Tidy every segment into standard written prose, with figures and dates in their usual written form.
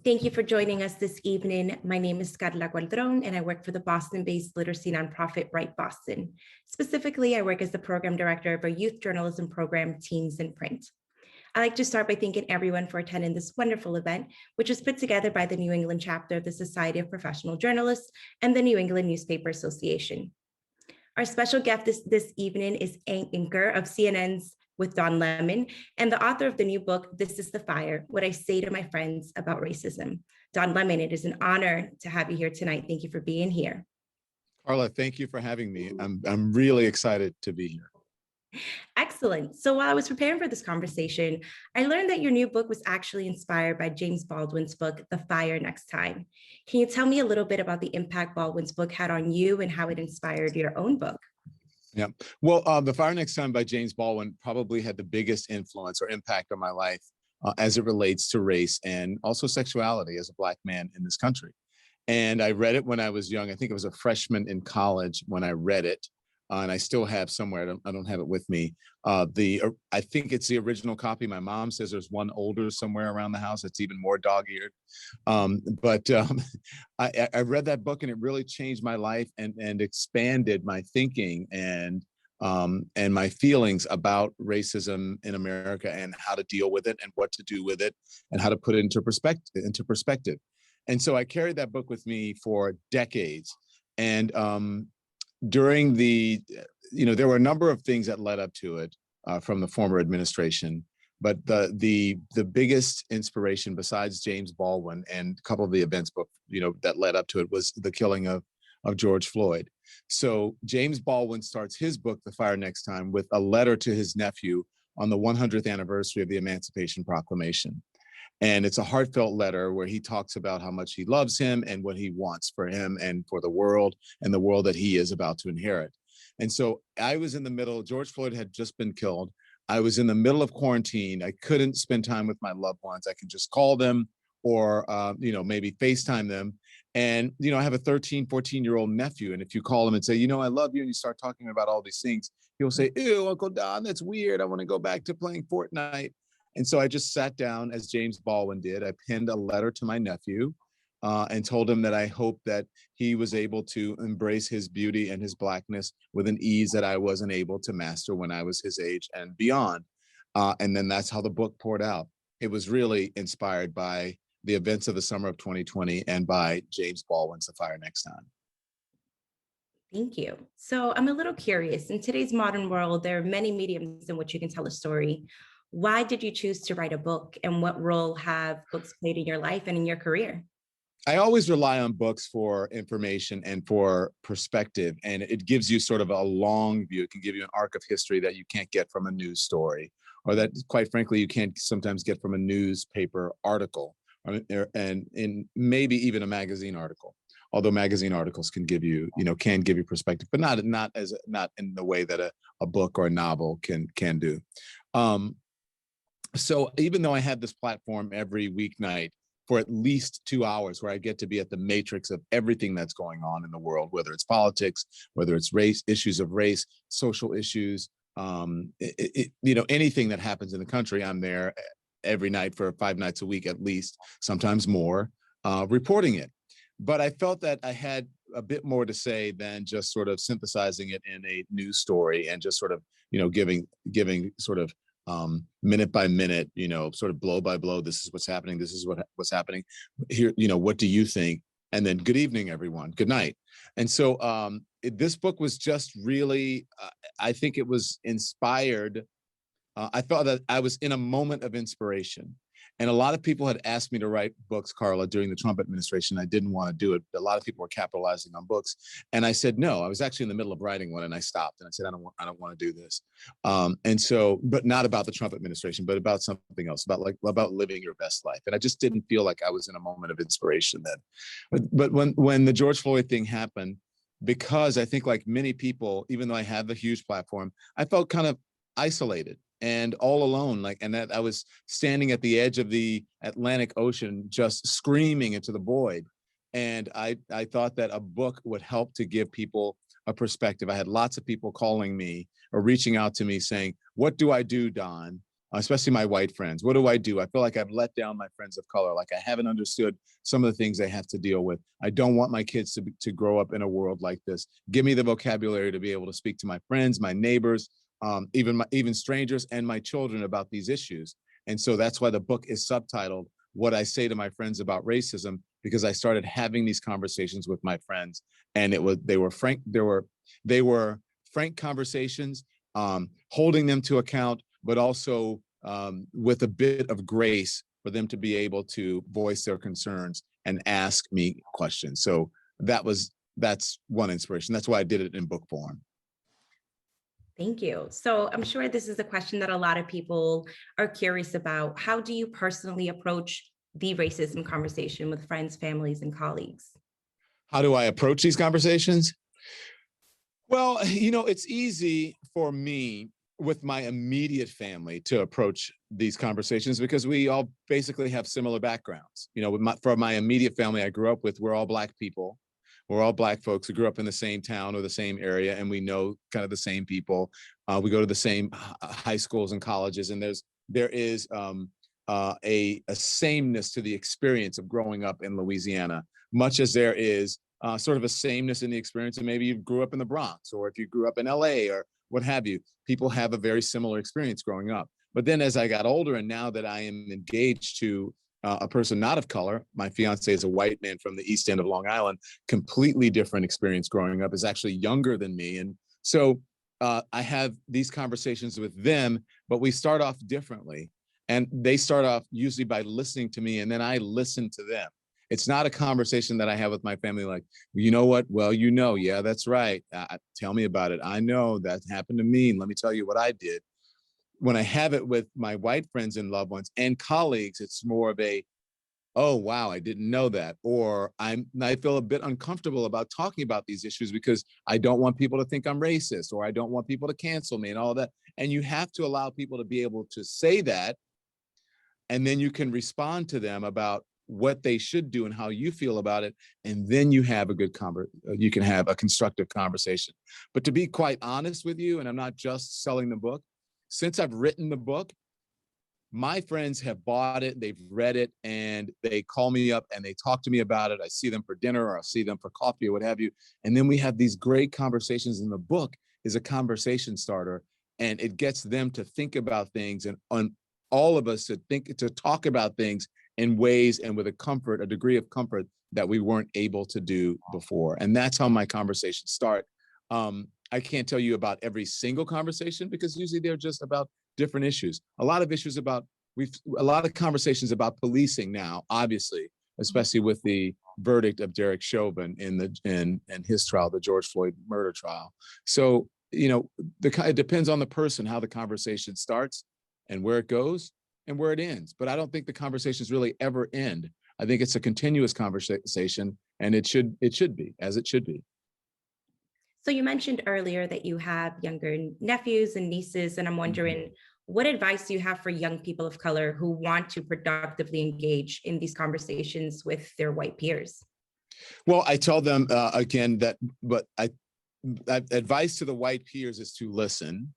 Thank you for joining us this evening. My name is Carla Gauldron, and I work for the Boston-based literacy nonprofit Right Boston. Specifically, I work as the program director of our youth journalism program, Teens in Print. I'd like to start by thanking everyone for attending this wonderful event, which was put together by the New England chapter of the Society of Professional Journalists and the New England Newspaper Association. Our special guest this evening is anchor of CNN's With Don Lemon and the author of the new book, This is the Fire, What I Say to My Friends About Racism. Don Lemon, it is an honor to have you here tonight. Thank you for being here. Carla, thank you for having me. I'm really excited to be here. Excellent. So while I was preparing for this conversation, I learned that your new book was actually inspired by James Baldwin's book, The Fire Next Time. Can you tell me a little bit about the impact Baldwin's book had on you and how it inspired your own book? Yeah. Well, The Fire Next Time by James Baldwin probably had the biggest influence or impact on my life as it relates to race and also sexuality as a Black man in this country. And I read it when I was young. I think I was a freshman in college when I read it. And I still have somewhere, I don't have it with me. I think it's the original copy. My mom says there's one older somewhere around the house that's even more dog-eared. I read that book and it really changed my life and expanded my thinking and my feelings about racism in America and how to deal with it and what to do with it and how to put it into perspective. And so I carried that book with me for decades. And during there were a number of things that led up to it from the former administration, but the biggest inspiration besides James Baldwin and a couple of the events that led up to it was the killing of George Floyd. So James Baldwin starts his book, The Fire Next Time, with a letter to his nephew on the 100th anniversary of the Emancipation Proclamation. And it's a heartfelt letter where he talks about how much he loves him and what he wants for him and for the world and the world that he is about to inherit. And so I was in the middle. George Floyd had just been killed. I was in the middle of quarantine. I couldn't spend time with my loved ones. I can just call them or, maybe FaceTime them. And, I have a 13, 14-year-old nephew. And if you call him and say, I love you, and you start talking about all these things, he'll say, ew, Uncle Don, that's weird. I want to go back to playing Fortnite. And so I just sat down as James Baldwin did. I penned a letter to my nephew and told him that I hoped that he was able to embrace his beauty and his Blackness with an ease that I wasn't able to master when I was his age and beyond. And then that's how the book poured out. It was really inspired by the events of the summer of 2020 and by James Baldwin's The Fire Next Time. Thank you. So I'm a little curious. In today's modern world, there are many mediums in which you can tell a story. Why did you choose to write a book, and what role have books played in your life and in your career? I always rely on books for information and for perspective, and it gives you sort of a long view. It can give you an arc of history that you can't get from a news story, or that, quite frankly, you can't sometimes get from a newspaper article, and maybe even a magazine article. Although magazine articles can give you perspective, but not in the way that a book or a novel can do. So even though I had this platform every weeknight for at least 2 hours where I get to be at the matrix of everything that's going on in the world, whether it's politics, whether it's race, issues of race, social issues, anything that happens in the country, I'm there every night for 5 nights a week, at least, sometimes more, reporting it. But I felt that I had a bit more to say than just sort of synthesizing it in a news story and just sort of, giving sort of minute by minute, sort of blow by blow. This is what's happening. This is what's happening here. What do you think? And then good evening, everyone. Good night. And so this book was just really, I think it was inspired. I thought that I was in a moment of inspiration. And a lot of people had asked me to write books, Carla, during the Trump administration. I didn't want to do it. A lot of people were capitalizing on books. And I said, no. I was actually in the middle of writing one and I stopped and I said, I don't want to do this. And so, but not about the Trump administration, but about something else, about living your best life. And I just didn't feel like I was in a moment of inspiration then. But when the George Floyd thing happened, because I think like many people, even though I have a huge platform, I felt kind of isolated and all alone, and that I was standing at the edge of the Atlantic Ocean, just screaming into the void. And I thought that a book would help to give people a perspective. I had lots of people calling me or reaching out to me saying, what do I do, Don? especially my white friends. What do? I feel like I've let down my friends of color. Like I haven't understood some of the things they have to deal with. I don't want my kids to grow up in a world like this. Give me the vocabulary to be able to speak to my friends, my neighbors, even strangers and my children about these issues. And so that's why the book is subtitled "What I Say to My Friends About Racism," because I started having these conversations with my friends, and they were frank conversations, holding them to account, but also with a bit of grace for them to be able to voice their concerns and ask me questions. So that's one inspiration. That's why I did it in book form. Thank you. So I'm sure this is a question that a lot of people are curious about. How do you personally approach the racism conversation with friends, families, and colleagues? How do I approach these conversations? Well, it's easy for me with my immediate family to approach these conversations because we all basically have similar backgrounds. For my immediate family I grew up with, we're all Black people. We're all Black folks who grew up in the same town or the same area, and we know kind of the same people. We go to the same high schools and colleges, and there is a sameness to the experience of growing up in Louisiana, much as there is sort of a sameness in the experience. And maybe you grew up in the Bronx, or if you grew up in LA or what have you, people have a very similar experience growing up. But then as I got older, and now that I am engaged to a person not of color, my fiance is a white man from the East End of Long Island, completely different experience growing up, is actually younger than me. And so I have these conversations with them, but we start off differently. And they start off usually by listening to me, and then I listen to them. It's not a conversation that I have with my family like, you know what? Well, yeah, that's right. Tell me about it. I know that happened to me. And let me tell you what I did. When I have it with my white friends and loved ones and colleagues, it's more of a, oh, wow, I didn't know that. Or I feel a bit uncomfortable about talking about these issues because I don't want people to think I'm racist, or I don't want people to cancel me and all that. And you have to allow people to be able to say that. And then you can respond to them about what they should do and how you feel about it. And then you have you can have a constructive conversation. But to be quite honest with you, and I'm not just selling the book, since I've written the book, my friends have bought it, they've read it, and they call me up and they talk to me about it. I see them for dinner, or I'll see them for coffee, or what have you. And then we have these great conversations. And the book is a conversation starter, and it gets them to think about things, and on all of us to talk about things in ways and with a degree of comfort that we weren't able to do before. And that's how my conversations start. I can't tell you about every single conversation because usually they're just about different issues. A lot of conversations about policing now, obviously, especially with the verdict of Derek Chauvin in his trial, the George Floyd murder trial. So, it depends on the person, how the conversation starts and where it goes and where it ends. But I don't think the conversations really ever end. I think it's a continuous conversation, and it should be, as it should be. So you mentioned earlier that you have younger nephews and nieces, and I'm wondering, what advice do you have for young people of color who want to productively engage in these conversations with their white peers? Well, I tell them again advice to the white peers is to listen.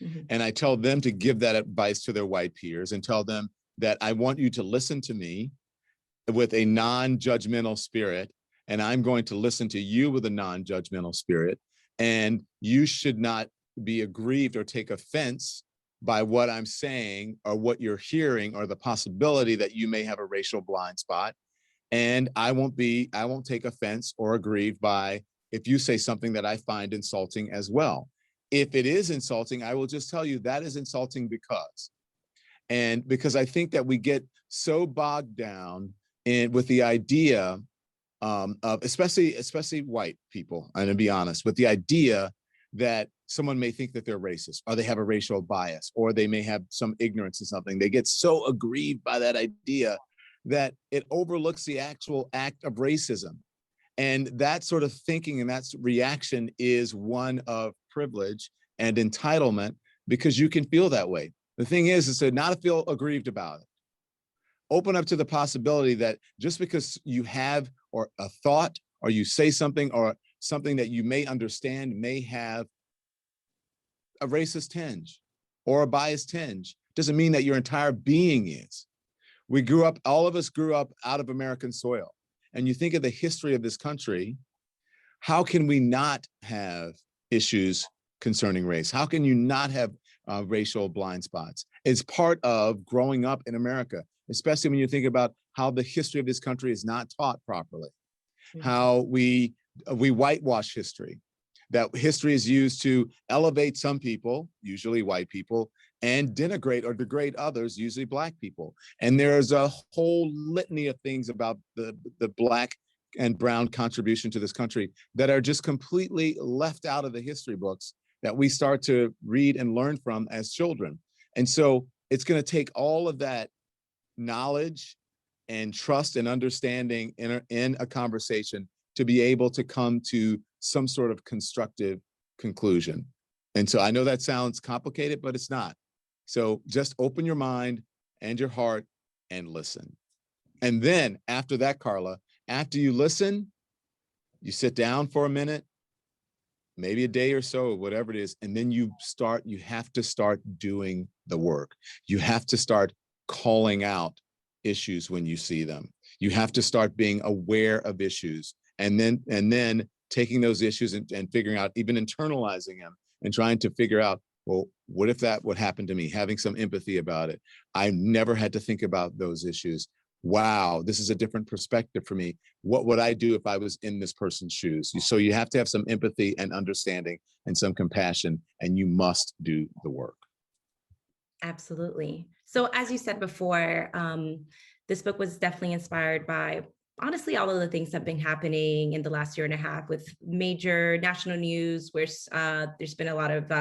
Mhm. And I tell them to give that advice to their white peers and tell them that I want you to listen to me with a non-judgmental spirit, and I'm going to listen to you with a non-judgmental spirit. And you should not be aggrieved or take offense by what I'm saying or what you're hearing or the possibility that you may have a racial blind spot. And I won't take offense or aggrieved by if you say something that I find insulting as well. If it is insulting, I will just tell you that is insulting because I think that we get so bogged down with the idea of especially white people, and to be honest, with the idea that someone may think that they're racist, or they have a racial bias, or they may have some ignorance in something. They get so aggrieved by that idea that it overlooks the actual act of racism. And that sort of thinking and that reaction is one of privilege and entitlement, because you can feel that way. The thing is to not feel aggrieved about it. Open up to the possibility that just because you have or a thought, or you say something, or something that you may understand may have a racist tinge or a biased tinge, doesn't mean that your entire being is. All of us grew up out of American soil. And you think of the history of this country, how can we not have issues concerning race? How can you not have racial blind spots? It's part of growing up in America, especially when you think about how the history of this country is not taught properly, how we whitewash history, that history is used to elevate some people, usually white people, and denigrate or degrade others, usually Black people. And there's a whole litany of things about the Black and brown contribution to this country that are just completely left out of the history books that we start to read and learn from as children. And so it's going to take all of that knowledge and trust and understanding in a conversation to be able to come to some sort of constructive conclusion. And so I know that sounds complicated, but it's not. So just open your mind and your heart and listen. And then after that, Carla, after you listen, you sit down for a minute, maybe a day or so, whatever it is, and then you have to start doing the work. You have to start calling out issues when you see them. You have to start being aware of issues, and then taking those issues and figuring out, even internalizing them and trying to figure out, well, what if that would happen to me? Having some empathy about it. I never had to think about those issues. Wow, this is a different perspective for me. What would I do if I was in this person's shoes? So you have to have some empathy and understanding and some compassion, and you must do the work. Absolutely. So as you said before, this book was definitely inspired by, honestly, all of the things that have been happening in the last year and a half with major national news, where there's been a lot of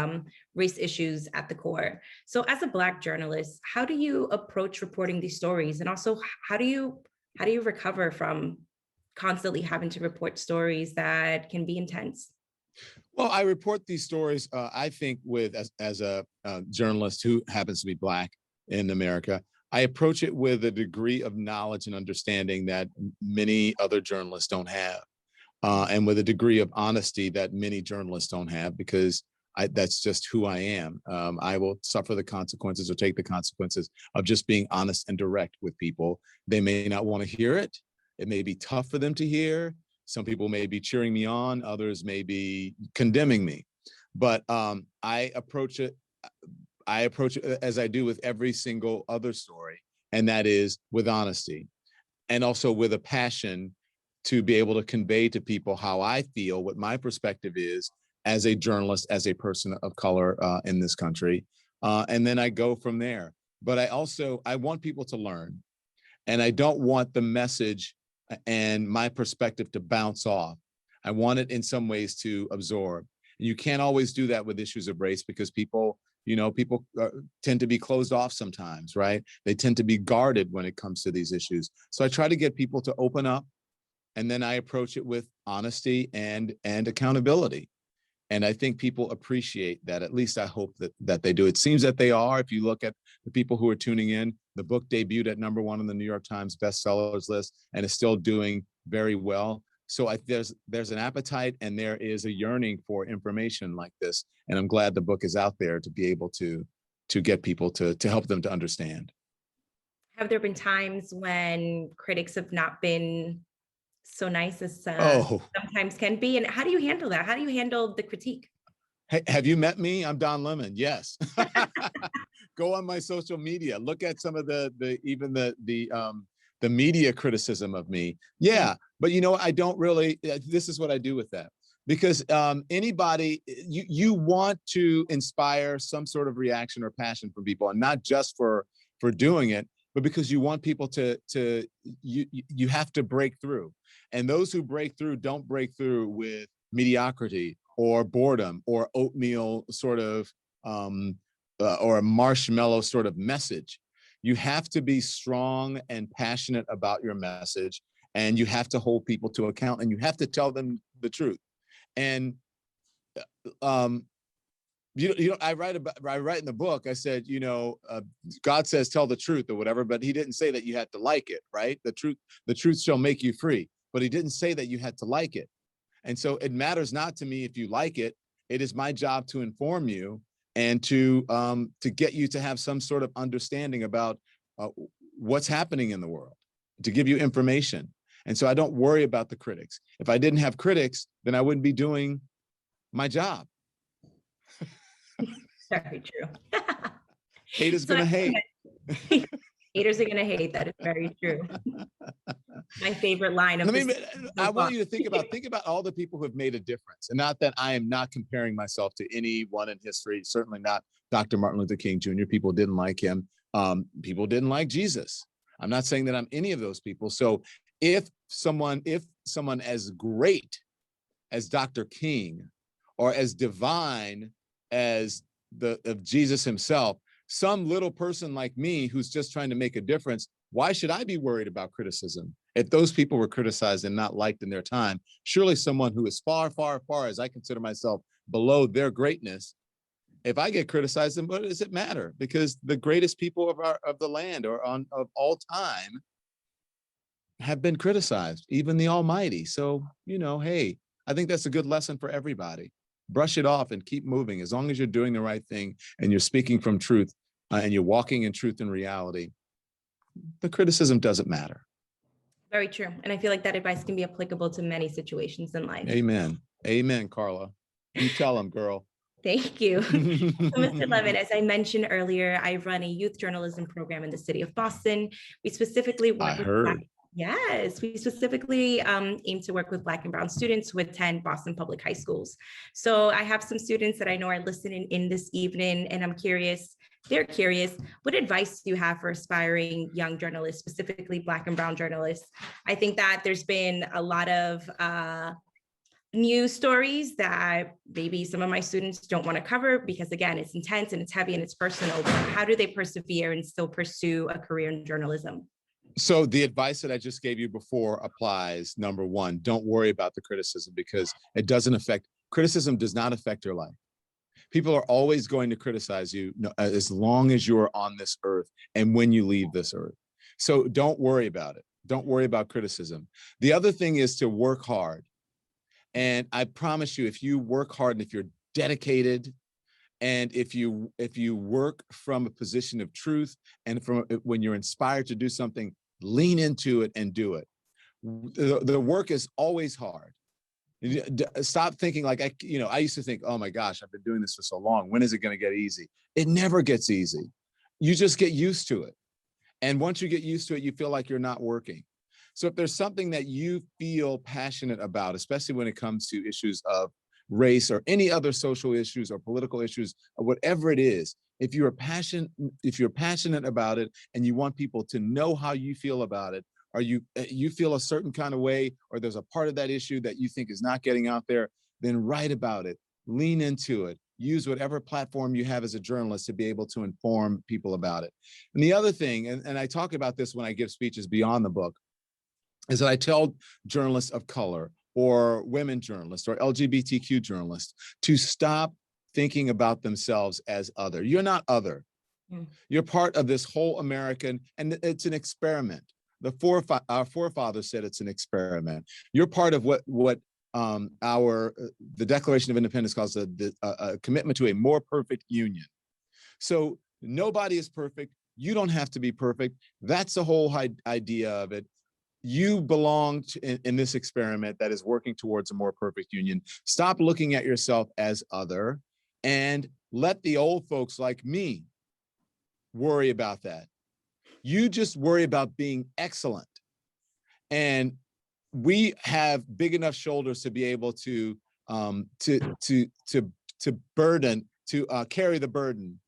race issues at the core. So as a Black journalist, how do you approach reporting these stories? And also, how do you recover from constantly having to report stories that can be intense? Well, I report these stories, I think, as a journalist who happens to be Black in America. I approach it with a degree of knowledge and understanding that many other journalists don't have, and with a degree of honesty that many journalists don't have, because that's just who I am. I will suffer the consequences or take the consequences of just being honest and direct with people. They may not want to hear it. It may be tough for them to hear. Some people may be cheering me on. Others may be condemning me. But I approach it as I do with every single other story, and that is with honesty, and also with a passion to be able to convey to people how I feel, what my perspective is as a journalist, as a person of color in this country. And then I go from there. But I want people to learn, and I don't want the message and my perspective to bounce off. I want it in some ways to absorb. And you can't always do that with issues of race, because people tend to be closed off sometimes, right? They tend to be guarded when it comes to these issues. So I try to get people to open up, and then I approach it with honesty and accountability. And I think people appreciate that. At least I hope that they do. It seems that they are. If you look at the people who are tuning in, the book debuted at #1 on the New York Times bestsellers list and is still doing very well. So there's an appetite, and there is a yearning for information like this. And I'm glad the book is out there to be able to get people to help them to understand. Have there been times when critics have not been so nice as Oh, sometimes can be? And how do you handle that? How do you handle the critique? hey, have you met me? I'm Don Lemon. Yes. Go on my social media. Look at some of the media criticism of me. Yeah, but I don't really. This is what I do with that, because anybody, you want to inspire some sort of reaction or passion from people, and not just for doing it, but because you want people to you have to break through. And those who break through don't break through with mediocrity or boredom or oatmeal sort of or a marshmallow sort of message. You have to be strong and passionate about your message, and you have to hold people to account, and you have to tell them the truth. And I write in the book, I said, God says tell the truth or whatever, but he didn't say that you had to like it, right? The truth shall make you free, but he didn't say that you had to like it. And so it matters not to me if you like it. It is my job to inform you, and to get you to have some sort of understanding about what's happening in the world, to give you information. And so I don't worry about the critics. If I didn't have critics, then I wouldn't be doing my job. Very true. Haters So gonna hate. haters are gonna hate. That is very true. My favorite line of this. I want you to think about all the people who have made a difference. And not that I am not comparing myself to anyone in history, certainly not Dr. Martin Luther King Jr. People didn't like him. People didn't like Jesus. I'm not saying that I'm any of those people. So if someone as great as Dr. King or as divine as of Jesus himself, some little person like me who's just trying to make a difference, why should I be worried about criticism? If those people were criticized and not liked in their time, surely someone who is far, far, far, as I consider myself, below their greatness, if I get criticized, then what does it matter? Because the greatest people of the land or of all time have been criticized, even the Almighty. So, hey, I think that's a good lesson for everybody. Brush it off and keep moving. As long as you're doing the right thing and you're speaking from truth and you're walking in truth and reality, the criticism doesn't matter. Very true. And I feel like that advice can be applicable to many situations in life. Amen. Amen, Carla. You tell them, girl. Thank you. So, Mr. Levin, as I mentioned earlier, I run a youth journalism program in the city of Boston. We specifically work we specifically aim to work with Black and Brown students who attend Boston public high schools. So I have some students that I know are listening in this evening, and they're curious, what advice do you have for aspiring young journalists, specifically Black and Brown journalists? I think that there's been a lot of news stories that maybe some of my students don't want to cover because, again, it's intense and it's heavy and it's personal. But how do they persevere and still pursue a career in journalism? So the advice that I just gave you before applies. Number one, don't worry about the criticism because criticism does not affect your life. People are always going to criticize you as long as you're on this earth and when you leave this earth. So don't worry about it. Don't worry about criticism. The other thing is to work hard. And I promise you, if you work hard and if you're dedicated, and if you work from a position of truth and when you're inspired to do something, lean into it and do it. The work is always hard. Stop thinking like, I used to think, oh my gosh, I've been doing this for so long. When is it going to get easy? It never gets easy. You just get used to it. And once you get used to it, you feel like you're not working. So if there's something that you feel passionate about, especially when it comes to issues of race or any other social issues or political issues or whatever it is, if you're passionate about it and you want people to know how you feel about it, or you feel a certain kind of way, or there's a part of that issue that you think is not getting out there, then write about it, lean into it, use whatever platform you have as a journalist to be able to inform people about it. And the other thing, and I talk about this when I give speeches beyond the book, is that I tell journalists of color or women journalists or LGBTQ journalists to stop thinking about themselves as other. You're not other. You're part of this whole American, and it's an experiment. Our forefathers said it's an experiment. You're part of what the Declaration of Independence calls a commitment to a more perfect union. So nobody is perfect. You don't have to be perfect. That's the whole idea of it. You belong in this experiment that is working towards a more perfect union. Stop looking at yourself as other and let the old folks like me worry about that. You just worry about being excellent. And we have big enough shoulders to be able to carry the burden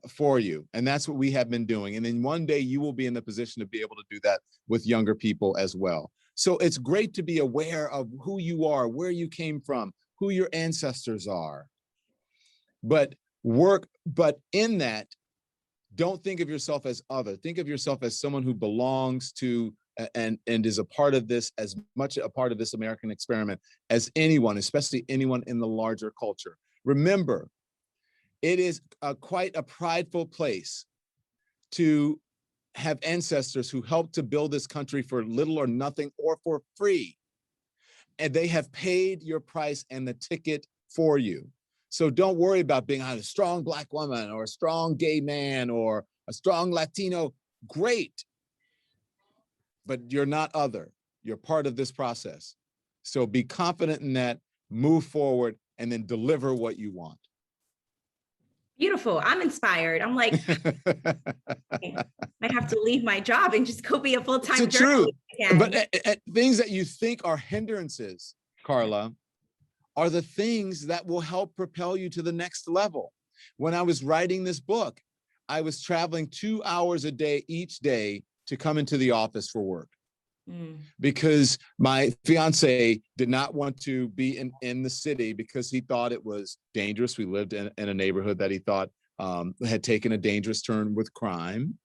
for you. And that's what we have been doing. And then one day you will be in the position to be able to do that with younger people as well. So it's great to be aware of who you are, where you came from, who your ancestors are. But in that, don't think of yourself as other. Think of yourself as someone who belongs to and is a part of this, as much a part of this American experiment as anyone, especially anyone in the larger culture. Remember, it is quite a prideful place to have ancestors who helped to build this country for little or nothing or for free. And they have paid your price and the ticket for you. So don't worry about being a strong Black woman or a strong gay man or a strong Latino. Great. But you're not other. You're part of this process. So be confident in that, move forward, and then deliver what you want. Beautiful. I'm inspired. I'm like, I might have to leave my job and just go be a full-time It's the truth. journalist again. But things that you think are hindrances, Carla, are the things that will help propel you to the next level. When I was writing this book, I was traveling 2 hours a day each day to come into the office for work. Because my fiance did not want to be in the city because he thought it was dangerous. We lived in a neighborhood that he thought had taken a dangerous turn with crime.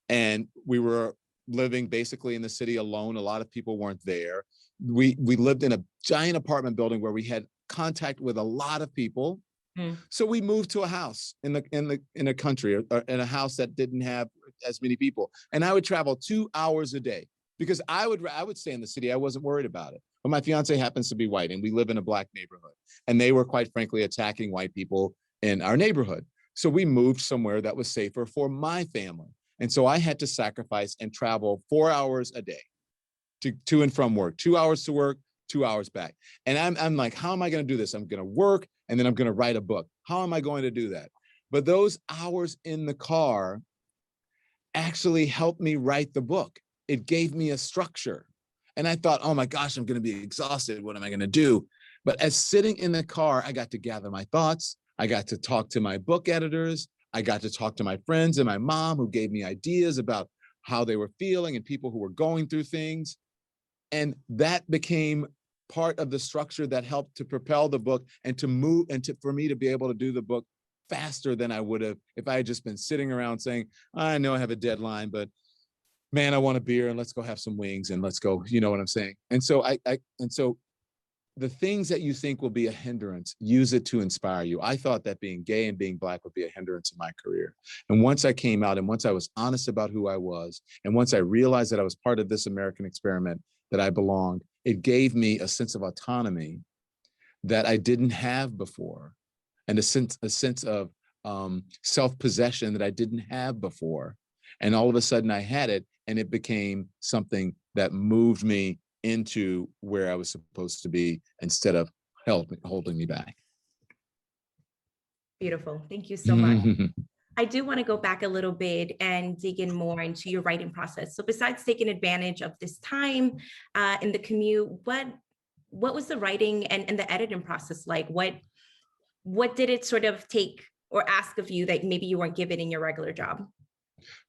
And we were living basically in the city alone. A lot of people weren't there. We lived in a giant apartment building where we had contact with a lot of people. So we moved to a house in a country, or in a house that didn't have as many people. And I would travel 2 hours a day. Because I would stay in the city. I wasn't worried about it. But my fiance happens to be white, and we live in a Black neighborhood. And they were, quite frankly, attacking white people in our neighborhood. So we moved somewhere that was safer for my family. And so I had to sacrifice and travel 4 hours a day to and from work, 2 hours to work, 2 hours back. And I'm like, how am I going to do this? I'm going to work, and then I'm going to write a book. How am I going to do that? But those hours in the car actually helped me write the book. It gave me a structure. And I thought, oh my gosh, I'm going to be exhausted. What am I going to do? But as sitting in the car, I got to gather my thoughts. I got to talk to my book editors. I got to talk to my friends and my mom, who gave me ideas about how they were feeling and people who were going through things. And that became part of the structure that helped to propel the book and to move and for me to be able to do the book faster than I would have if I had just been sitting around saying, I know I have a deadline, but man, I want a beer and let's go have some wings and let's go, you know what I'm saying? And so so the things that you think will be a hindrance, use it to inspire you. I thought that being gay and being Black would be a hindrance in my career. And once I came out and once I was honest about who I was, and once I realized that I was part of this American experiment, that I belonged, it gave me a sense of autonomy that I didn't have before, and a sense of self-possession that I didn't have before. And all of a sudden I had it, and it became something that moved me into where I was supposed to be instead of holding me back. Beautiful. Thank you so much. I do want to go back a little bit and dig in more into your writing process. So besides taking advantage of this time in the commute, what was the writing and the editing process like? What did it sort of take or ask of you that maybe you weren't given in your regular job?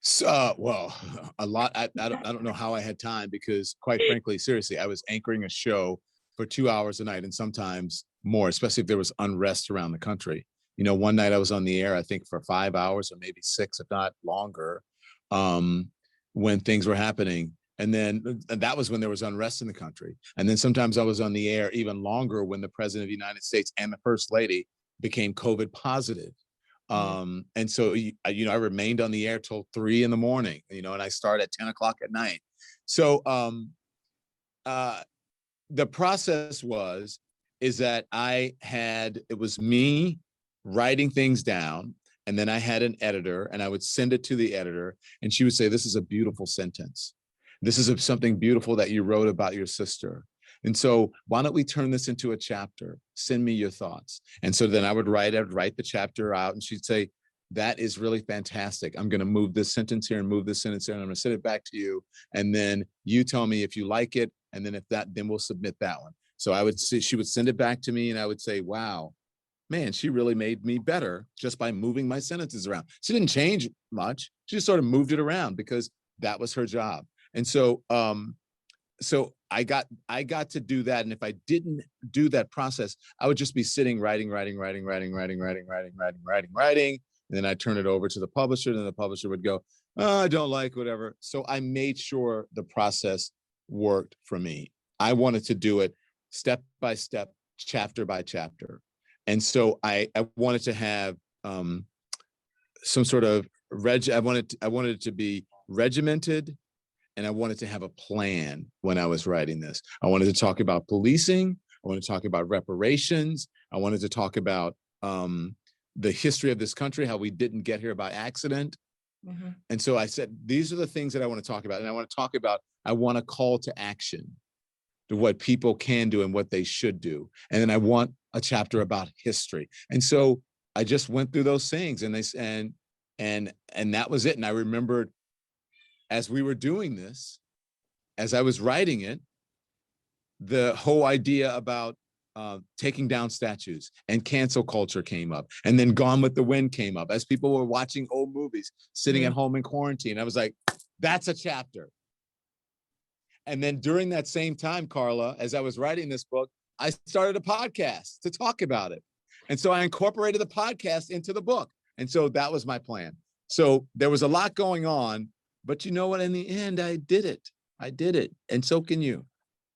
So, well, a lot. I don't know how I had time because, quite frankly, seriously, I was anchoring a show for 2 hours a night and sometimes more, especially if there was unrest around the country. You know, one night I was on the air, I think for 5 hours or maybe 6, if not longer, when things were happening. And then that was when there was unrest in the country. And then sometimes I was on the air even longer when the President of the United States and the First Lady became COVID positive. And so, I remained on the air till 3 a.m, and I start at 10 o'clock at night. So the process is that it was me writing things down, and then I had an editor, and I would send it to the editor, and she would say, this is a beautiful sentence. This is something beautiful that you wrote about your sister. And so why don't we turn this into a chapter? Send me your thoughts. And so then I would write the chapter out, and she'd say, that is really fantastic. I'm going to move this sentence here and move this sentence here, and I'm going to send it back to you. And then you tell me if you like it. And then then we'll submit that one. So she would send it back to me, and I would say, wow, man, she really made me better just by moving my sentences around. She didn't change much. She just sort of moved it around because that was her job. And so, I got to do that. And if I didn't do that process, I would just be sitting, writing. And then I'd turn it over to the publisher, and then the publisher would go, oh, I don't like whatever. So I made sure the process worked for me. I wanted to do it step by step, chapter by chapter. And so I wanted to have some sort of I wanted it to be regimented, and I wanted to have a plan when I was writing this. I wanted to talk about policing. I wanted to talk about reparations. I wanted to talk about the history of this country, how we didn't get here by accident. Mhm. And so I said, these are the things that I want to talk about. And I want a call to action to what people can do and what they should do. And then I want a chapter about history. And so I just went through those things and that was it. And I remembered as we were doing this, as I was writing it, the whole idea about taking down statues and cancel culture came up. And then Gone with the Wind came up as people were watching old movies, sitting at home in quarantine. I was like, that's a chapter. And then during that same time, Carla, as I was writing this book, I started a podcast to talk about it. And so I incorporated the podcast into the book. And so that was my plan. So there was a lot going on, but you know what? In the end, I did it. And so can you.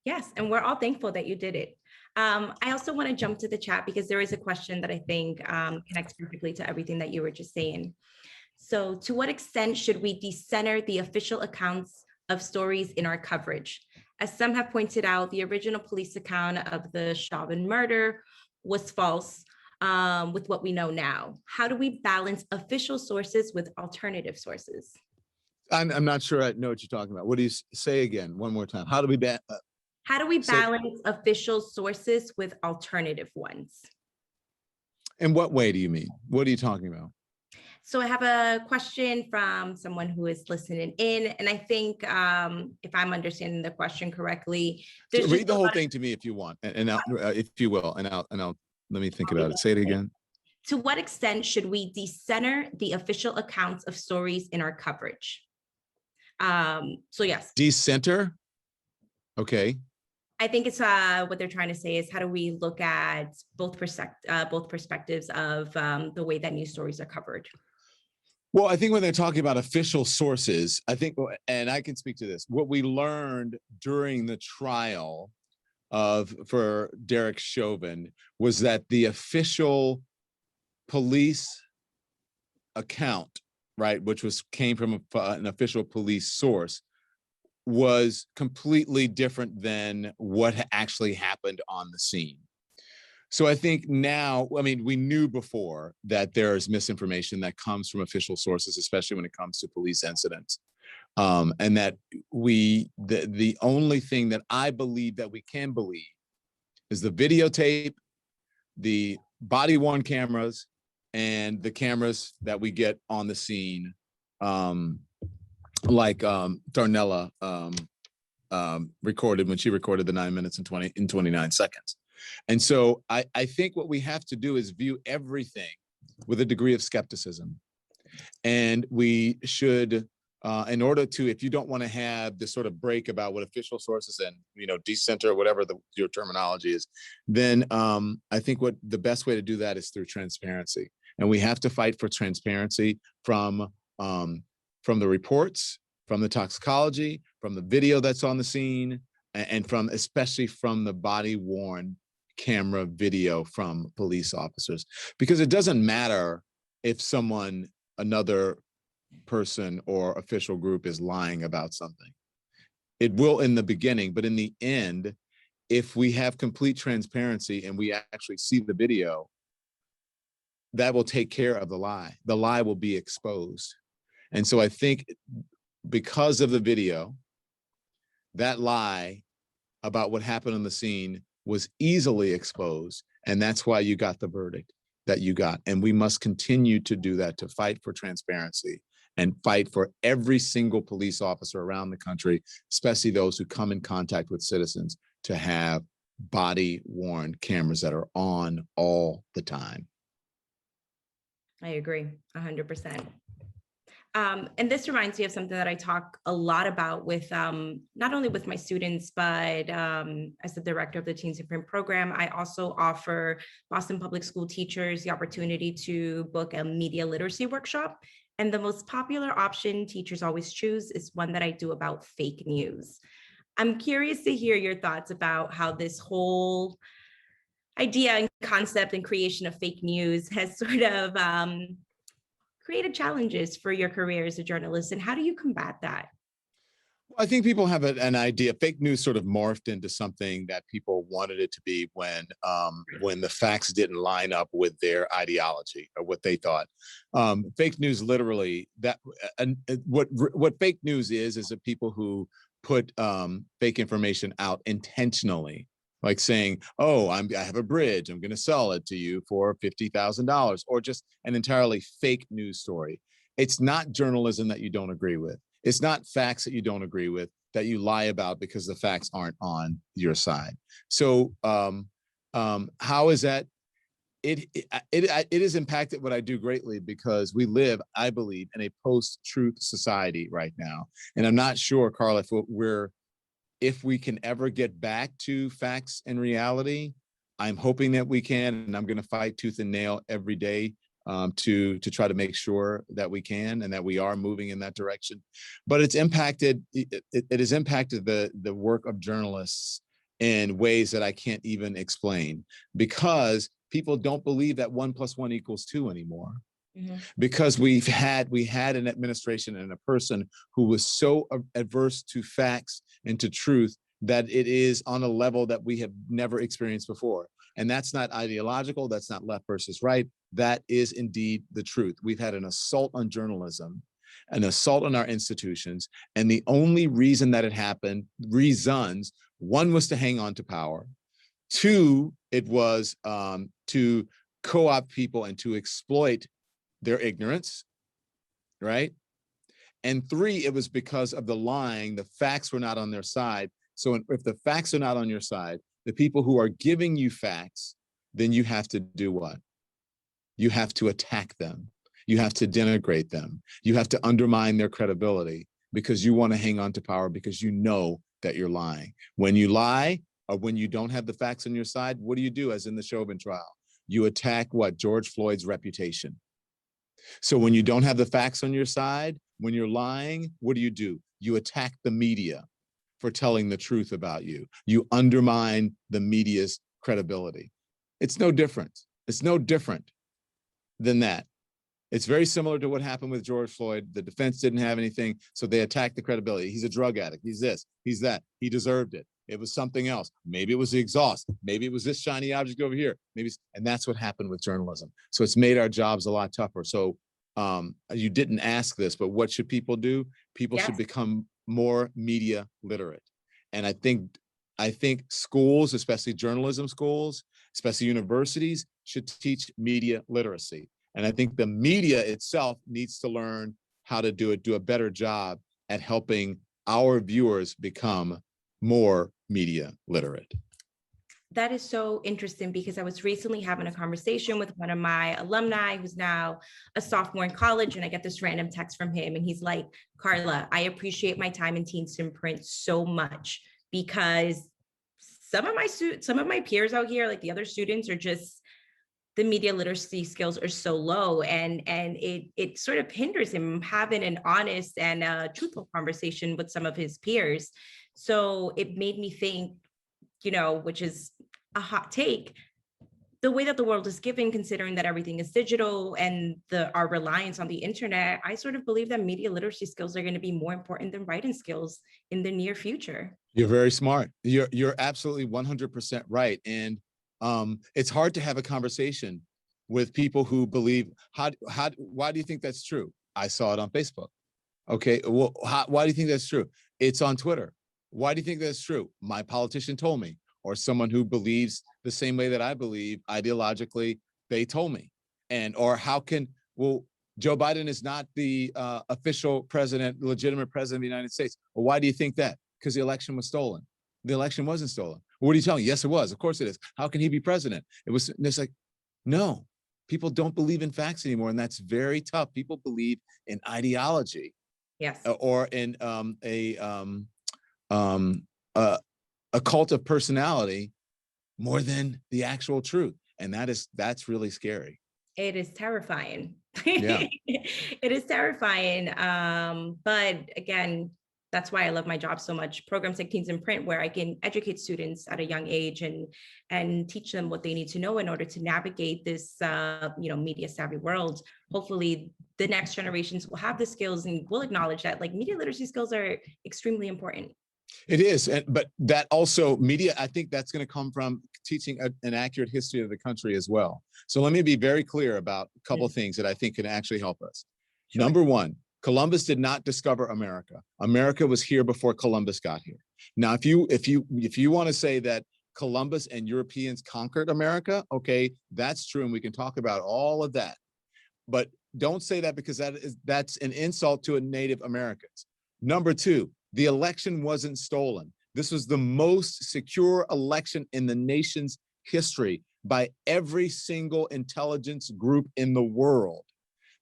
Yes, and we're all thankful that you did it. I also want to jump to the chat because there is a question that I think connects perfectly to everything that you were just saying. So to what extent should we decenter the official accounts of stories in our coverage? As some have pointed out, the original police account of the Chauvin murder was false with what we know now. How do we balance official sources with alternative sources? I'm not sure I know what you're talking about. What do you say again? One more time. How do we balance official sources with alternative ones? In what way do you mean? What are you talking about? So I have a question from someone who is listening in, and I think if I'm understanding the question correctly, there's read the whole thing to me if you want, and if you will, and I'll let me think about it. Say it again. To what extent should we decenter the official accounts of stories in our coverage? So yes. Decenter? Okay. I think it's what they're trying to say is how do we look at both perspectives of the way that news stories are covered? Well, I think when they're talking about official sources, I think, and I can speak to this, what we learned during the trial for Derek Chauvin was that the official police account, right, which came from an official police source, was completely different than what actually happened on the scene. So I think now, I mean, we knew before that there's misinformation that comes from official sources, especially when it comes to police incidents. And that the only thing that I believe that we can believe is the videotape, the body-worn cameras, and the cameras that we get on the scene, like Darnella recorded when she recorded the 9 minutes and 29 seconds. And so I think what we have to do is view everything with a degree of skepticism. And we should, in order to, if you don't want to have this sort of break about what official sources and, decenter, whatever your terminology is, then I think what the best way to do that is through transparency. And we have to fight for transparency from the reports, from the toxicology, from the video that's on the scene, and especially from the body-worn camera video from police officers. Because it doesn't matter if another person or official group is lying about something. It will in the beginning, but in the end, if we have complete transparency and we actually see the video, that will take care of the lie. The lie will be exposed. And so I think because of the video, that lie about what happened on the scene was easily exposed. And that's why you got the verdict that you got. And we must continue to do that, to fight for transparency and fight for every single police officer around the country, especially those who come in contact with citizens, to have body-worn cameras that are on all the time. I agree 100%. And this reminds me of something that I talk a lot about with not only with my students, but as the director of the Teens in Print program, I also offer Boston Public School teachers the opportunity to book a media literacy workshop. And the most popular option teachers always choose is one that I do about fake news. I'm curious to hear your thoughts about how this whole idea and concept and creation of fake news has sort of created challenges for your career as a journalist, and how do you combat that? I think people have an idea. Fake news sort of morphed into something that people wanted it to be when the facts didn't line up with their ideology or what they thought. Fake news, literally, what fake news is that people who put fake information out intentionally, like saying, "Oh, I have a bridge. I'm going to sell it to you for $50,000," or just an entirely fake news story. It's not journalism that you don't agree with. It's not facts that you don't agree with that you lie about because the facts aren't on your side. So how is that? It has impacted what I do greatly because we live, I believe, in a post-truth society right now, and I'm not sure, Carla, if we can ever get back to facts and reality. I'm hoping that we can, and I'm going to fight tooth and nail every day to try to make sure that we can and that we are moving in that direction. But it has impacted the work of journalists in ways that I can't even explain, because people don't believe that 1 + 1 = 2 anymore. Mm-hmm. Because we had an administration and a person who was so adverse to facts and to truth that it is on a level that we have never experienced before. And that's not ideological. That's not left versus right. That is indeed the truth. We've had an assault on journalism, an assault on our institutions. And the only reason that it happened, reasons, one was to hang on to power. Two, it was to co-opt people and to exploit their ignorance, right? And three, it was because of the lying. The facts were not on their side. So if the facts are not on your side, the people who are giving you facts, then you have to do what? You have to attack them. You have to denigrate them. You have to undermine their credibility because you want to hang on to power because you know that you're lying. When you lie or when you don't have the facts on your side, what do you do, as in the Chauvin trial? You attack what? George Floyd's reputation. So when you don't have the facts on your side, when you're lying, what do? You attack the media for telling the truth about you. You undermine the media's credibility. It's no different. It's no different than that. It's very similar to what happened with George Floyd. The defense didn't have anything, so they attacked the credibility. He's a drug addict. He's this, he's that. He deserved it. It was something else. Maybe it was the exhaust. Maybe it was this shiny object over here. And that's what happened with journalism. So it's made our jobs a lot tougher. So you didn't ask this, but what should people do? People should become more media literate. And I think schools, especially journalism schools, especially universities, should teach media literacy. And I think the media itself needs to learn how to do a better job at helping our viewers become more media literate. That is so interesting because I was recently having a conversation with one of my alumni who's now a sophomore in college, and I get this random text from him, and he's like, "Carla, I appreciate my time in Teens in Print so much because some of my peers out here, like the other students, are just, the media literacy skills are so low, and it sort of hinders him having an honest and truthful conversation with some of his peers." So it made me think, which is a hot take, the way that the world is given, considering that everything is digital and our reliance on the internet, I sort of believe that media literacy skills are going to be more important than writing skills in the near future. You're very smart. You're absolutely 100% right. And it's hard to have a conversation with people who believe, why do you think that's true? I saw it on Facebook. Okay, well, why do you think that's true? It's on Twitter. Why do you think that's true? My politician told me, or someone who believes the same way that I believe ideologically, they told me. Or Joe Biden is not the official president, legitimate president of the United States. Well, why do you think that? Because the election was stolen. The election wasn't stolen. Well, what are you telling me? Yes, it was. Of course it is. How can he be president? It's like, no, people don't believe in facts anymore. And that's very tough. People believe in ideology. Yes. Or in a cult of personality more than the actual truth. And that's really scary. It is terrifying. Yeah. It is terrifying. But again, that's why I love my job so much. Programs like Teens in Print, where I can educate students at a young age and teach them what they need to know in order to navigate this, media savvy world. Hopefully the next generations will have the skills and will acknowledge that like media literacy skills are extremely important. It is, but that also media, I think that's going to come from teaching an accurate history of the country as well. So let me be very clear about a couple of things that I think can actually help us. Sure. Number one, Columbus did not discover America. America was here before Columbus got here. Now, if you want to say that Columbus and Europeans conquered America, okay, that's true, and we can talk about all of that. But don't say that, because that's an insult to Native Americans. Number two, the election wasn't stolen. This was the most secure election in the nation's history by every single intelligence group in the world.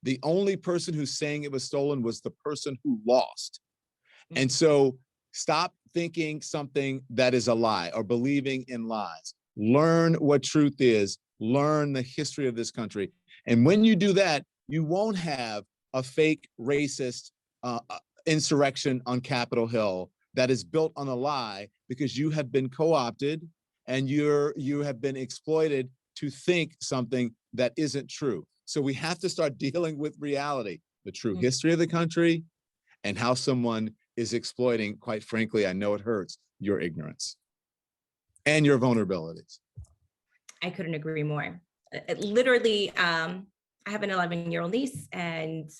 The only person who's saying it was stolen was the person who lost. And so stop thinking something that is a lie or believing in lies. Learn what truth is. Learn the history of this country. And when you do that, you won't have a fake racist insurrection on Capitol Hill that is built on a lie, because you have been co-opted and you have been exploited to think something that isn't true. So we have to start dealing with reality, the true history of the country, and how someone is exploiting, quite frankly, I know it hurts, your ignorance and your vulnerabilities. I couldn't agree more. Literally, I have an 11-year-old niece, and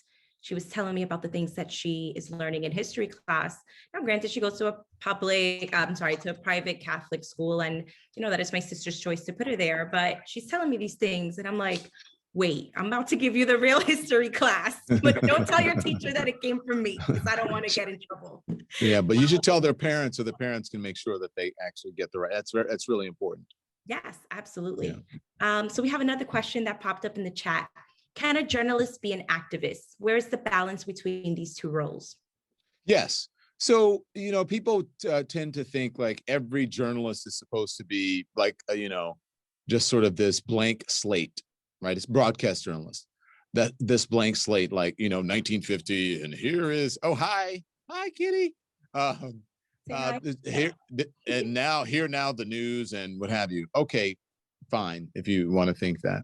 she was telling me about the things that she is learning in history class. Now, granted, she goes to a private Catholic school, and that is my sister's choice to put her there. But she's telling me these things, and I'm like, wait, I'm about to give you the real history class, but don't tell your teacher that it came from me, because I don't want to get in trouble. Yeah, but you should tell their parents, so the parents can make sure that they actually get the right. That's really important. Yes, absolutely. Yeah. So we have another question that popped up in the chat. Can a journalist be an activist? Where is the balance between these two roles? Yes. So, people tend to think like every journalist is supposed to be like, just sort of this blank slate, right? It's broadcast journalist, that this blank slate, like, 1950, and here is, oh, hi, Kitty. Here and now, the news and what have you. Okay, fine, if you want to think that.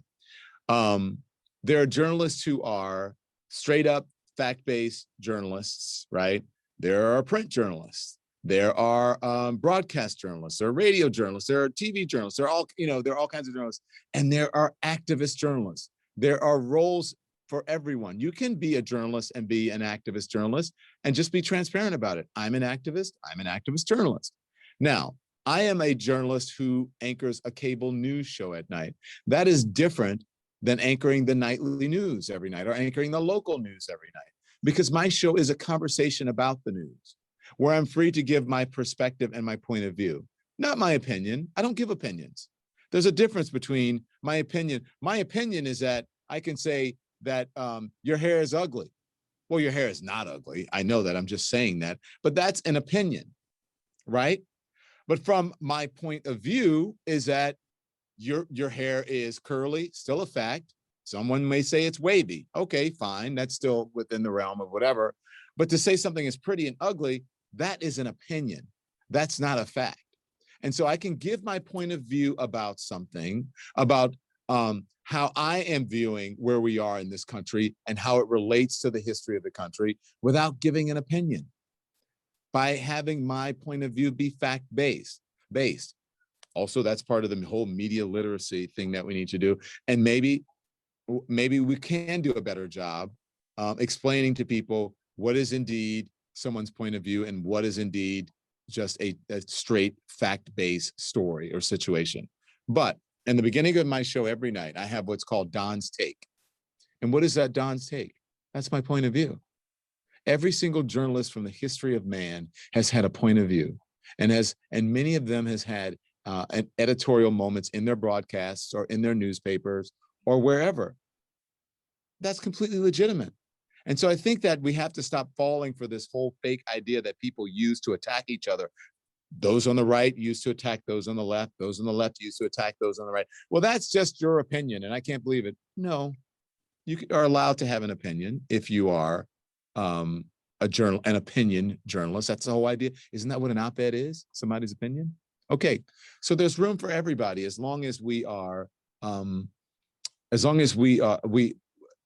There are journalists who are straight up fact-based journalists, right? There are print journalists. There are broadcast journalists. There are radio journalists. There are TV journalists. There are all kinds of journalists, and there are activist journalists. There are roles for everyone. You can be a journalist and be an activist journalist, and just be transparent about it. I'm an activist. I'm an activist journalist. Now, I am a journalist who anchors a cable news show at night. That is different than anchoring the nightly news every night or anchoring the local news every night, because my show is a conversation about the news, where I'm free to give my perspective and my point of view, not my opinion. I don't give opinions. There's a difference between my opinion. My opinion is that I can say that your hair is ugly. Well, your hair is not ugly. I know that. I'm just saying that. But that's an opinion, right? But from my point of view is that your hair is curly, still a fact. Someone may say it's wavy. Okay, fine. That's still within the realm of whatever. But to say something is pretty and ugly, that is an opinion. That's not a fact. And so I can give my point of view about something, about how I am viewing where we are in this country and how it relates to the history of the country, without giving an opinion, by having my point of view be fact-based. Also, that's part of the whole media literacy thing that we need to do. And maybe we can do a better job explaining to people what is indeed someone's point of view and what is indeed just a straight fact-based story or situation. But in the beginning of my show every night, I have what's called Don's Take. And what is that Don's Take? That's my point of view. Every single journalist from the history of man has had a point of view, and many of them has had an editorial moments in their broadcasts or in their newspapers or wherever. That's completely legitimate. And so I think that we have to stop falling for this whole fake idea that people use to attack each other. Those on the right used to attack those on the left. Those on the left used to attack those on the right. Well, that's just your opinion, and I can't believe it. No, you are allowed to have an opinion if you are an opinion journalist. That's the whole idea. Isn't that what an op-ed is? Somebody's opinion? Okay, so there's room for everybody, as long as we are,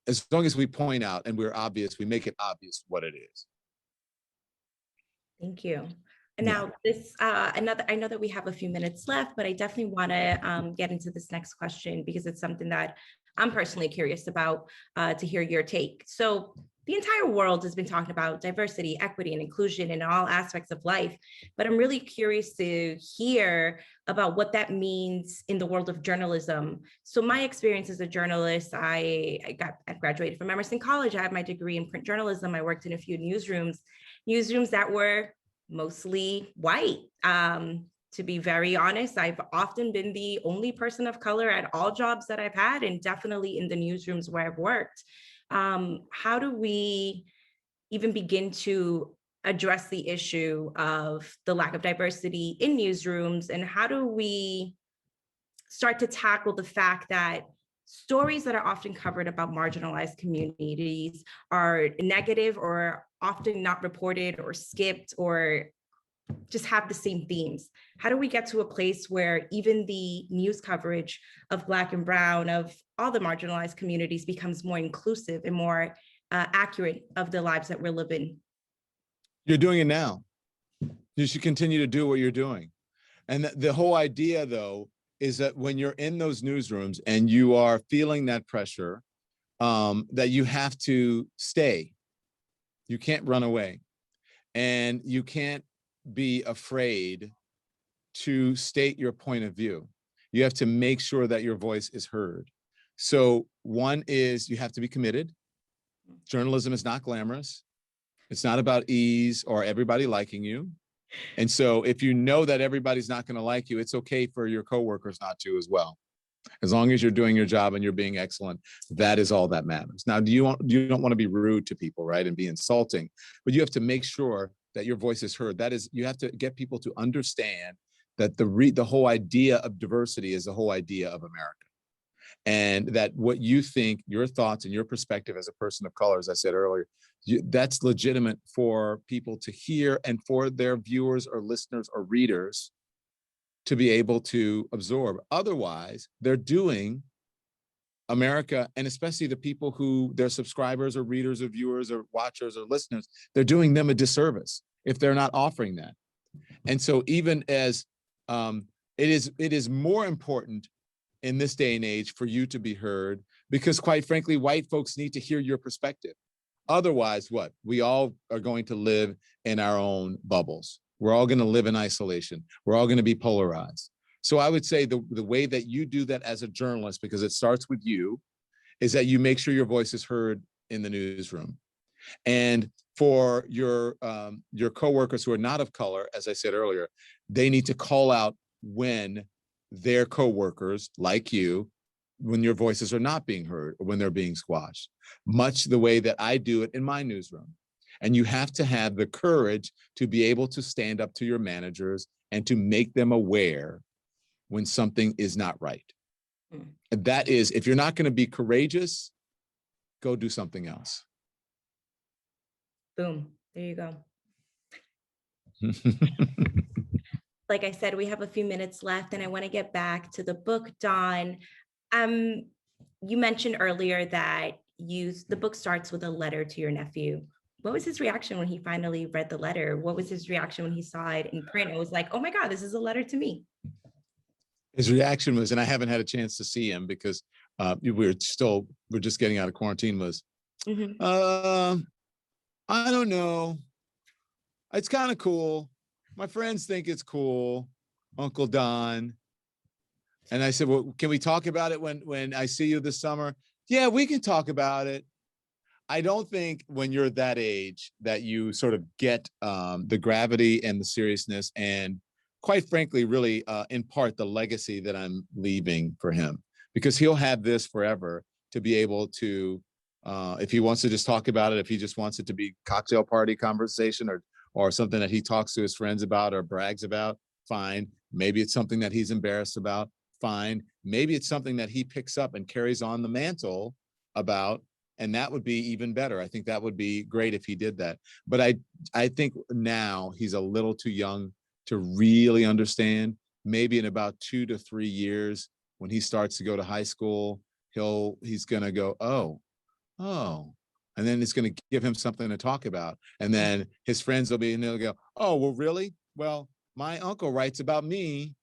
as long as we point out and we're obvious, we make it obvious what it is. Thank you. And Yeah. now this, I know that we have a few minutes left, but I definitely want to get into this next question because it's something that I'm personally curious about to hear your take. So the entire world has been talking about diversity, equity, and inclusion in all aspects of life, but I'm really curious to hear about what that means in the world of journalism. So my experience as a journalist, I graduated from Emerson College. I have my degree in print journalism. I worked in a few newsrooms that were mostly white. To be very honest, I've often been the only person of color at all jobs that I've had, and definitely in the newsrooms where I've worked. How do we even begin to address the issue of the lack of diversity in newsrooms? And how do we start to tackle the fact that stories that are often covered about marginalized communities are negative or often not reported or skipped or just have the same themes? How do we get to a place where even the news coverage of Black and Brown, of all the marginalized communities, becomes more inclusive and more accurate of the lives that we're living? You're doing it now. You should continue to do what you're doing. And the whole idea, though, is that when you're in those newsrooms and you are feeling that pressure, that you have to stay. You can't run away. And you can't be afraid to state your point of view. You have to make sure that your voice is heard. So one is you have to be committed. Journalism is not glamorous. It's not about ease or everybody liking you. And so if you know that everybody's not going to like you, it's okay for your coworkers not to as well. As long as you're doing your job and you're being excellent, that is all that matters. Now, you don't want to be rude to people, right, and be insulting, but you have to make sure that your voice is heard. That is, you have to get people to understand that the whole idea of diversity is the whole idea of America. And that what you think, your thoughts and your perspective as a person of color, as I said earlier, that's legitimate for people to hear and for their viewers or listeners or readers to be able to absorb. Otherwise, they're doing America, and especially the people who their subscribers or readers or viewers or watchers or listeners, they're doing them a disservice if they're not offering that. And so even as it is more important in this day and age for you to be heard, because quite frankly, white folks need to hear your perspective. Otherwise, what? We all are going to live in our own bubbles. We're all going to live in isolation. We're all going to be polarized. So I would say the way that you do that as a journalist, because it starts with you, is that you make sure your voice is heard in the newsroom. And for your coworkers who are not of color, as I said earlier, they need to call out when their coworkers, like you, when your voices are not being heard or when they're being squashed, much the way that I do it in my newsroom. And you have to have the courage to be able to stand up to your managers and to make them aware when something is not right. And that is, if you're not going to be courageous, go do something else. Boom, there you go. Like I said, we have a few minutes left and I want to get back to the book, Dawn. You mentioned earlier that the book starts with a letter to your nephew. What was his reaction when he finally read the letter? What was his reaction when he saw it in print? It was like, oh my God, this is a letter to me. His reaction was, and I haven't had a chance to see him because we're just getting out of quarantine, was, I don't know. It's kind of cool. My friends think it's cool, Uncle Don. And I said, well, can we talk about it when I see you this summer? Yeah, we can talk about it. I don't think when you're that age that you sort of get the gravity and the seriousness and quite frankly, really in part the legacy that I'm leaving for him, because he'll have this forever to be able to, if he wants to just talk about it, if he just wants it to be cocktail party conversation or something that he talks to his friends about or brags about, fine. Maybe it's something that he's embarrassed about, fine. Maybe it's something that he picks up and carries on the mantle about, and that would be even better. I think that would be great if he did that. But I think now he's a little too young to really understand. Maybe in about 2 to 3 years, when he starts to go to high school, he's gonna go, oh, oh, and then it's going to give him something to talk about. And then his friends will be, and they'll go, oh, well, really? Well, my uncle writes about me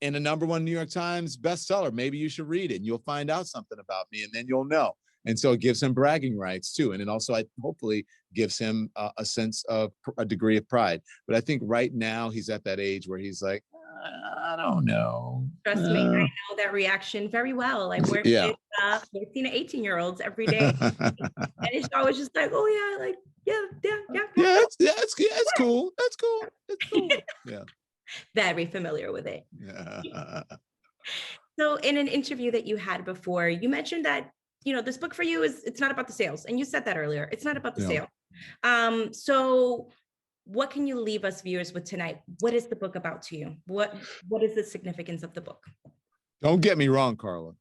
in a #1 New York Times bestseller. Maybe you should read it and you'll find out something about me and then you'll know. And so it gives him bragging rights too. And it also, hopefully gives him a sense of a degree of pride. But I think right now he's at that age where he's like, I don't know. Trust me, I know that reaction very well. I work Yeah. with 14 to 18-year-olds every day. And it's always just like, oh yeah, like, yeah. Yeah, it's cool. That's cool. It's cool. Yeah. Very familiar with it. Yeah. So in an interview that you had before, you mentioned that, this book for you it's not about the sales. And you said that earlier. It's not about the Yeah. sale. So what can you leave us viewers with tonight? What is the book about to you? What is the significance of the book? Don't get me wrong, Carla.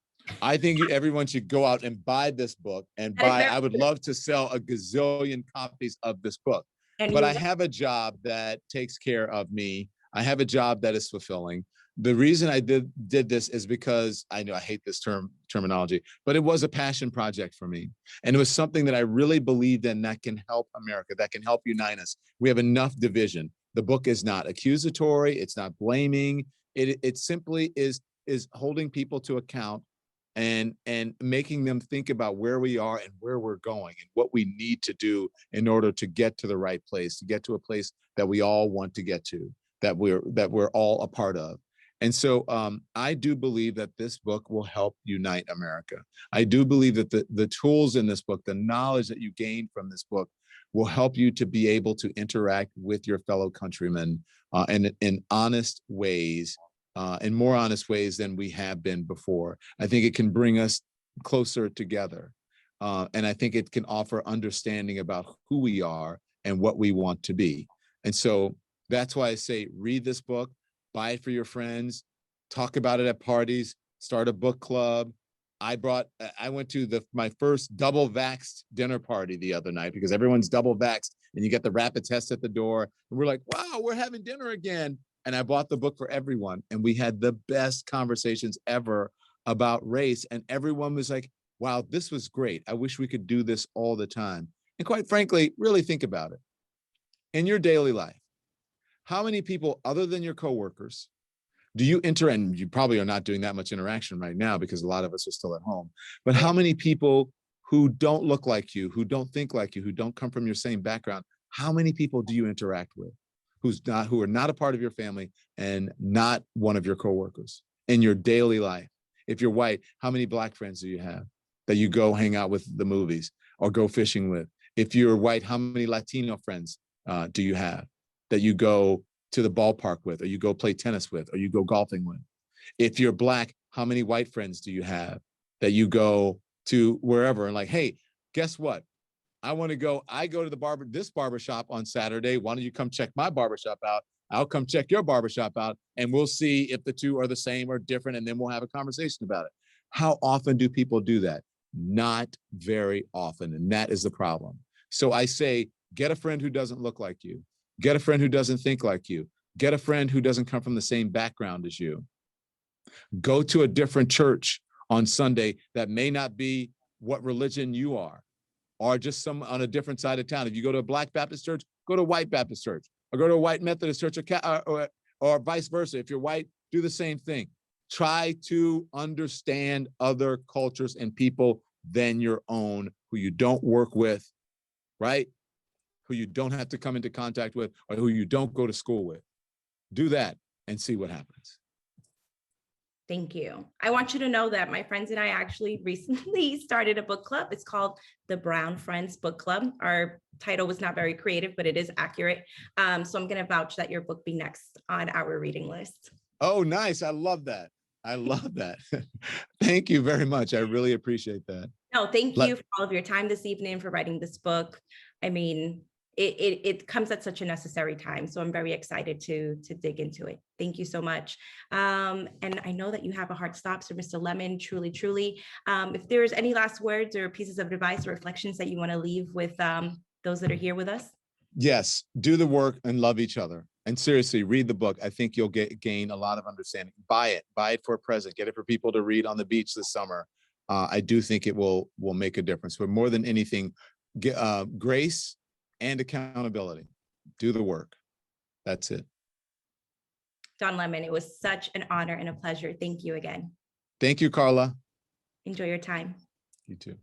I think everyone should go out and buy this book and I would love to sell a gazillion copies of this book, but I have a job that takes care of me. I have a job that is fulfilling. The reason I did this is because I know I hate this terminology, but it was a passion project for me. And it was something that I really believed in that can help America, that can help unite us. We have enough division. The book is not accusatory. It's not blaming. It simply is holding people to account and making them think about where we are and where we're going and what we need to do in order to get to the right place, to get to a place that we all want to get to, that we're all a part of. And so I do believe that this book will help unite America. I do believe that the tools in this book, the knowledge that you gain from this book, will help you to be able to interact with your fellow countrymen in honest ways, in more honest ways than we have been before. I think it can bring us closer together. And I think it can offer understanding about who we are and what we want to be. And so that's why I say, read this book, buy it for your friends, talk about it at parties, start a book club. I went to my first double vaxxed dinner party the other night because everyone's double vaxxed and you get the rapid test at the door. And we're like, wow, we're having dinner again. And I bought the book for everyone. And we had the best conversations ever about race. And everyone was like, wow, this was great. I wish we could do this all the time. And quite frankly, really think about it. In your daily life, how many people other than your coworkers do you and you probably are not doing that much interaction right now because a lot of us are still at home, but how many people who don't look like you, who don't think like you, who don't come from your same background, how many people do you interact with who are not a part of your family and not one of your coworkers in your daily life? If you're white, how many Black friends do you have that you go hang out with at the movies or go fishing with? If you're white, how many Latino friends do you have that you go to the ballpark with, or you go play tennis with, or you go golfing with? If you're Black, how many white friends do you have that you go to wherever and like, hey, guess what? I go to this barbershop on Saturday. Why don't you come check my barbershop out? I'll come check your barbershop out and we'll see if the two are the same or different. And then we'll have a conversation about it. How often do people do that? Not very often. And that is the problem. So I say, get a friend who doesn't look like you. Get a friend who doesn't think like you. Get a friend who doesn't come from the same background as you. Go to a different church on Sunday that may not be what religion you are, or just some on a different side of town. If you go to a Black Baptist church, go to a white Baptist church, or go to a white Methodist church, or vice versa. If you're white, do the same thing. Try to understand other cultures and people than your own, who you don't work with, right? Who you don't have to come into contact with, or who you don't go to school with. Do that and see what happens. Thank you. I want you to know that my friends and I actually recently started a book club. It's called the Brown Friends Book Club. Our title was not very creative, but it is accurate. So I'm going to vouch that your book be next on our reading list. Oh, nice. I love that. I love that. Thank you very much. I really appreciate that. No, thank you for all of your time this evening, for writing this book. I mean, it comes at such a necessary time. So I'm very excited to dig into it. Thank you so much. And I know that you have a hard stop, so Mr. Lemon, truly. If there's any last words or pieces of advice or reflections that you want to leave with those that are here with us. Yes, do the work and love each other. And seriously, read the book. I think you'll gain a lot of understanding. Buy it for a present. Get it for people to read on the beach this summer. I do think it will make a difference. But more than anything, grace and accountability. Do the work. That's it. Don Lemon, it was such an honor and a pleasure. Thank you again. Thank you, Carla. Enjoy your time. You too.